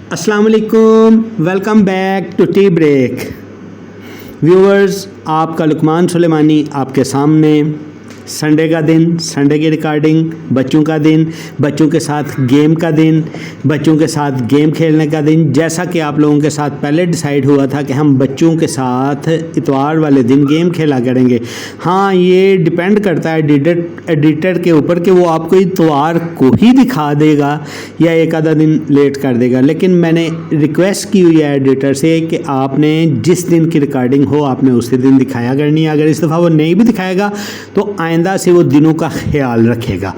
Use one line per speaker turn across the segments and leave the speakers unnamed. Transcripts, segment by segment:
अस्सलाम वालेकुम, welcome back to tea break. Viewers, आपका लुकमान सुलेमानी आपके सामने। संडे का दिन, संडे की रिकॉर्डिंग, बच्चों का दिन, बच्चों के साथ गेम का दिन, बच्चों के साथ गेम खेलने का दिन। जैसा कि आप लोगों के साथ पहले डिसाइड हुआ था कि हम बच्चों के साथ इतवार वाले दिन गेम खेला करेंगे। हाँ, ये डिपेंड करता है एडिटर के ऊपर कि वो आपको इतवार को ही दिखा देगा या एक आधा दिन लेट कर देगा। लेकिन मैंने रिक्वेस्ट की हुई है एडिटर से कि आपने जिस दिन की रिकॉर्डिंग हो आपने उसी दिन दिखाया करनी है। अगर इस दफ़ा वो नहीं भी दिखाएगा तो आइंदा से वो दिनों का ख्याल रखेगा।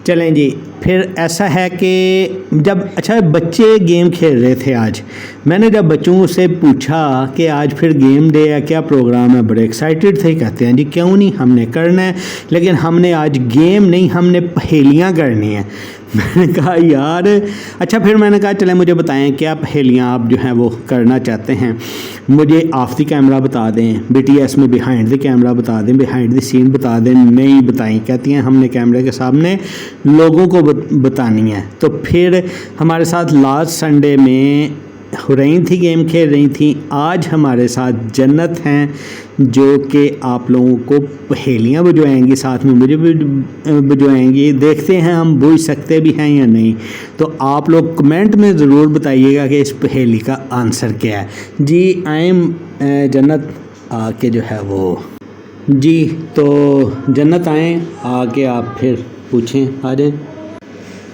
चलें जी, फिर ऐसा है कि जब बच्चे गेम खेल रहे थे आज, मैंने जब बच्चों से पूछा कि आज फिर गेम डे है, क्या प्रोग्राम है, बड़े एक्साइटेड थे। कहते हैं जी क्यों नहीं, हमने करना है, लेकिन हमने आज गेम नहीं, हमने पहेलियाँ करनी है। मैंने कहा यार अच्छा, फिर मैंने कहा चलें मुझे बताएं क्या पहेलियाँ आप जो हैं वो करना चाहते हैं। मुझे ऑफ द कैमरा बता दें, BTS में बिहाइंड द कैमरा बता दें, बिहाइंड द सीन बता दें। नहीं बताई, कहती हैं हमने कैमरे के सामने लोगों को बतानी है। तो फिर हमारे साथ लास्ट संडे में हुरैन थी, गेम खेल रही थी। आज हमारे साथ जन्नत हैं जो कि आप लोगों को पहेलियाँ बुझवाएंगी, साथ में मुझे भी बुझवाएंगी। देखते हैं हम बूझ सकते भी हैं या नहीं। तो आप लोग कमेंट में ज़रूर बताइएगा कि इस पहेली का आंसर क्या है। जी आई एम जन्नत आके जो है वो जी, तो जन्नत आएँ आके आप फिर पूछें, आ जाएँ।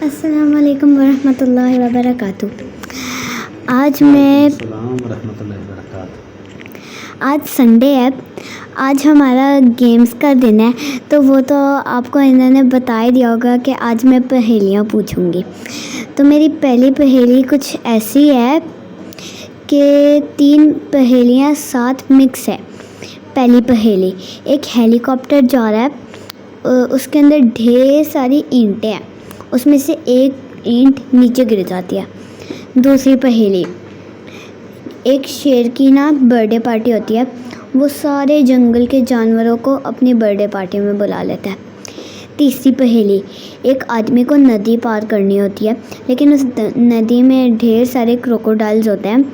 अस्सलाम वालेकुम वरहमतुल्लाहि वबरकातुह। आज संडे है, आज हमारा गेम्स का दिन है। तो वो तो आपको इन्होंने बता ही दिया होगा कि आज मैं पहेलियाँ पूछूंगी। तो मेरी पहली पहेली कुछ ऐसी है कि 3 पहेलियाँ साथ मिक्स है। पहली पहेली, एक हेलीकॉप्टर जा रहा है, उसके अंदर ढेर सारी ईंटें हैं, उसमें से एक ईंट नीचे गिर जाती है। दूसरी पहेली, एक शेर की ना बर्थडे पार्टी होती है, वो सारे जंगल के जानवरों को अपनी बर्थडे पार्टी में बुला लेता है। तीसरी पहेली, एक आदमी को नदी पार करनी होती है, लेकिन उस नदी में ढेर सारे क्रोकोडाइल्स होते हैं,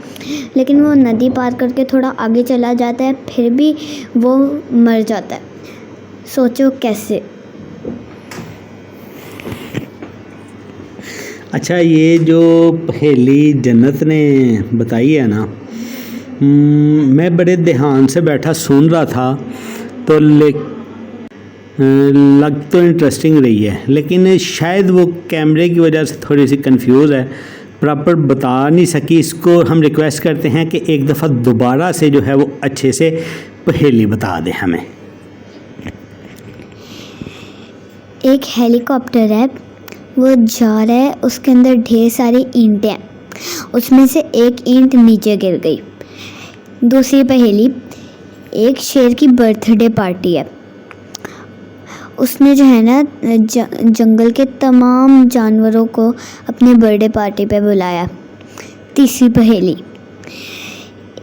लेकिन वो नदी पार करके थोड़ा आगे चला जाता है, फिर भी वो मर जाता है। सोचो कैसे।
अच्छा, ये जो पहेली जन्नत ने बताई है ना, मैं बड़े ध्यान से बैठा सुन रहा था, तो लग तो इंटरेस्टिंग रही है, लेकिन शायद वो कैमरे की वजह से थोड़ी सी कंफ्यूज है, प्रॉपर बता नहीं सकी। इसको हम रिक्वेस्ट करते हैं कि एक दफ़ा दोबारा से जो है वो अच्छे से पहेली बता दें हमें।
एक हेलीकॉप्टर है, वो जा रहा है, उसके अंदर ढेर सारी ईंटें हैं, उसमें से एक ईंट नीचे गिर गई। दूसरी पहेली, एक शेर की बर्थडे पार्टी है, उसने जो है ना जंगल के तमाम जानवरों को अपनी बर्थडे पार्टी पे बुलाया। तीसरी पहेली,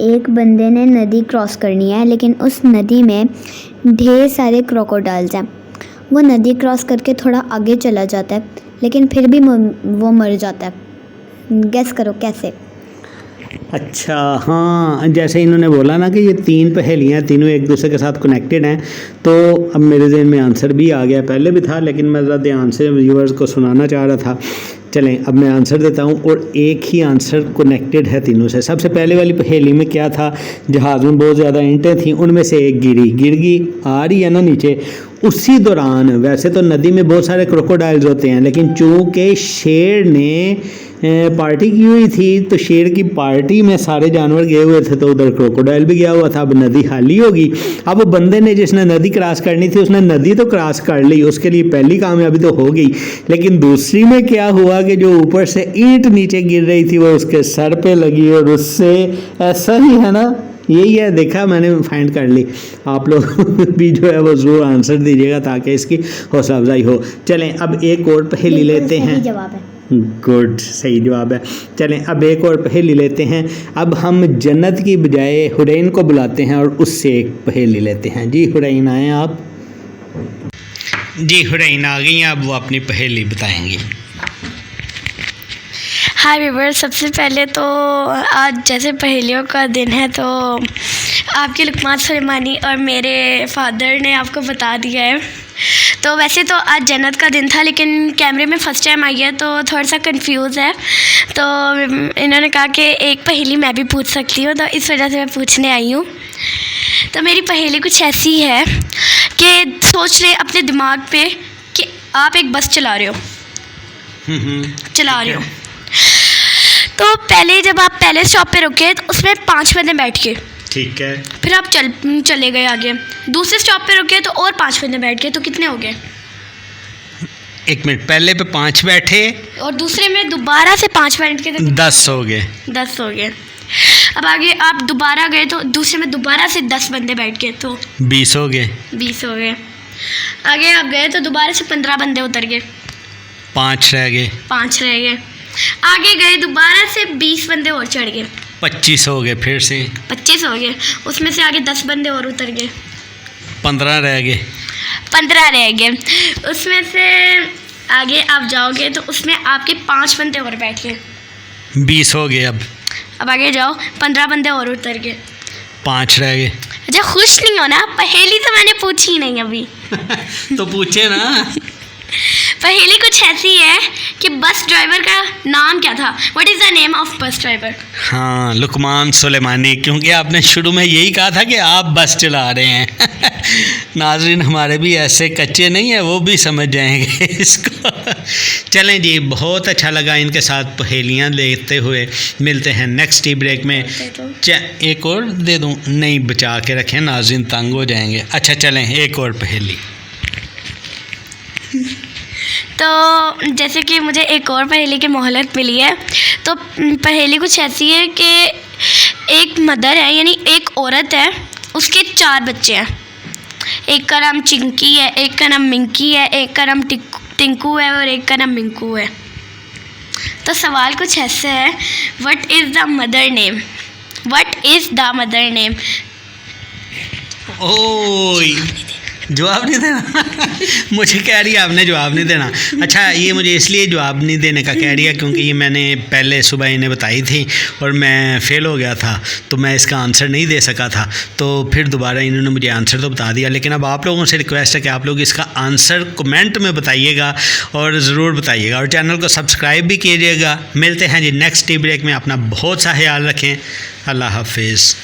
एक बंदे ने नदी क्रॉस करनी है, लेकिन उस नदी में ढेर सारे क्रोकोडाइल्स हैं। वो नदी क्रॉस करके थोड़ा आगे चला जाता है, लेकिन फिर भी वो मर जाता है। गेस करो कैसे।
अच्छा हाँ, जैसे इन्होंने बोला ना कि ये 3 पहेलियाँ तीनों एक दूसरे के साथ कनेक्टेड हैं, तो अब मेरे ज़हन में आंसर भी आ गया। पहले भी था, लेकिन मैं ज़रा ध्यान से व्यूअर्स को सुनाना चाह रहा था। चलें अब मैं आंसर देता हूँ, और एक ही आंसर कनेक्टेड है तीनों से। सबसे पहले वाली पहेली में क्या था, जहाज़ में बहुत ज़्यादा ईंटें थीं, उनमें से एक गिर गई, आ रही है ना नीचे। उसी दौरान वैसे तो नदी में बहुत सारे क्रोकोडाइल्स होते हैं, लेकिन चूँकि शेर ने पार्टी की हुई थी, तो शेर की पार्टी में सारे जानवर गए हुए थे, तो उधर क्रोकोडाइल भी गया हुआ था। अब नदी खाली होगी। अब वो बंदे ने जिसने नदी क्रॉस करनी थी, उसने नदी तो क्रॉस कर ली, उसके लिए पहली कामयाबी तो हो गई। लेकिन दूसरी में क्या हुआ कि जो ऊपर से ईंट नीचे गिर रही थी वो उसके सर पे लगी, और उससे ऐसा ही है ना, यही है, देखा मैंने फाइंड कर ली। आप लोग भी जो है वो ज़रूर आंसर दीजिएगा ताकि इसकी हौसला अफजाई हो। चलें अब एक और पहेली लेते हैं।
जवाब है
गुड, सही जवाब है। चलें अब एक और पहेली लेते हैं। अब हम जन्नत की बजाय हुरैन को बुलाते हैं और उससे एक पहेली लेते हैं। जी हुरैन आए आप। जी हुरैन आ गई हैं, अब वो अपनी पहेली बताएंगी।
हाय व्यूअर्स, सबसे पहले तो आज जैसे पहेलियों का दिन है तो आपके लुकमान सुलेमानी और मेरे फादर ने आपको बता दिया है। तो वैसे तो आज जन्नत का दिन था, लेकिन कैमरे में फ़र्स्ट टाइम आई है तो थोड़ा सा कंफ्यूज है। तो इन्होंने कहा कि एक पहेली मैं भी पूछ सकती हूँ, तो इस वजह से मैं पूछने आई हूँ। तो मेरी पहेली कुछ ऐसी है कि सोच रहे अपने दिमाग पे कि आप एक बस चला रहे हो तो पहले जब आप पहले स्टॉप पे रुके तो उसमें 5 बंदे बैठ गए।
ठीक है।
फिर आप चले गए आगे, दूसरे स्टॉप पे रुके तो और 5 बंदे बैठ गए, तो कितने हो गए?
1 मिनट, पहले पे 5 बैठे
और दूसरे में दोबारा से 5 बैठ के तो
10 हो गए।
10 हो गए। अब आगे आप दोबारा गए तो दूसरे में दोबारा से 10 बंदे बैठ गए तो
20 हो गए।
20 हो गए। आगे आप गए तो दोबारा से 15 बंदे उतर गए,
5 रह गए।
5 रह गए। आगे गए दोबारा से 20 बंदे और चढ़ गए,
25 हो गए। फिर से
25 हो गए। उसमें से आगे 10 बंदे और उतर गए,
15 रह गए।
15 रह गए। उसमें से आगे आप जाओगे तो उसमें आपके 5 बंदे और बैठ गए,
20 हो गए।
अब आगे जाओ, 15 बंदे और उतर गए,
5 रह गए।
अच्छा, खुश नहीं हो ना? पहेली तो मैंने पूछी ही नहीं अभी।
तो पूछे ना।
पहेली कुछ ऐसी है कि बस ड्राइवर का नाम क्या था? What is the name of bus driver?
हाँ, लुकमान सुलेमानी, क्योंकि आपने शुरू में यही कहा था कि आप बस चला रहे हैं। नाज़रीन हमारे भी ऐसे कच्चे नहीं है, वो भी समझ जाएंगे इसको। चलें जी, बहुत अच्छा लगा इनके साथ पहेलियाँ लेते हुए। मिलते हैं नेक्स्ट टी ब्रेक में। एक और दे दूँ? नहीं, बचा के रखें, नाज़रीन तंग हो जाएंगे। अच्छा चलें, एक और पहेली।
तो जैसे कि मुझे एक और पहेली की मोहलत मिली है। तो पहेली कुछ ऐसी है कि एक मदर है, यानी एक औरत है, उसके 4 बच्चे हैं। एक का नाम चिंकी है, एक का नाम मिंकी है, एक का नाम टिंकू है और एक का नाम मिंकू है। तो सवाल कुछ ऐसे है, what is the mother name? What is the mother name?
ओए, जवाब नहीं देना। मुझे कह रही है आपने जवाब नहीं देना। अच्छा, ये मुझे इसलिए जवाब नहीं देने का कह रही है क्योंकि ये मैंने पहले सुबह इन्हें बताई थी और मैं फ़ेल हो गया था, तो मैं इसका आंसर नहीं दे सका था। तो फिर दोबारा इन्होंने मुझे आंसर तो बता दिया, लेकिन अब आप लोगों से रिक्वेस्ट है कि आप लोग इसका आंसर कमेंट में बताइएगा और ज़रूर बताइएगा, और चैनल को सब्सक्राइब भी कीजिएगा। मिलते हैं जी नेक्स्ट टी ब्रेक में। अपना बहुत सा ख्याल रखें। अल्लाह हाफिज़।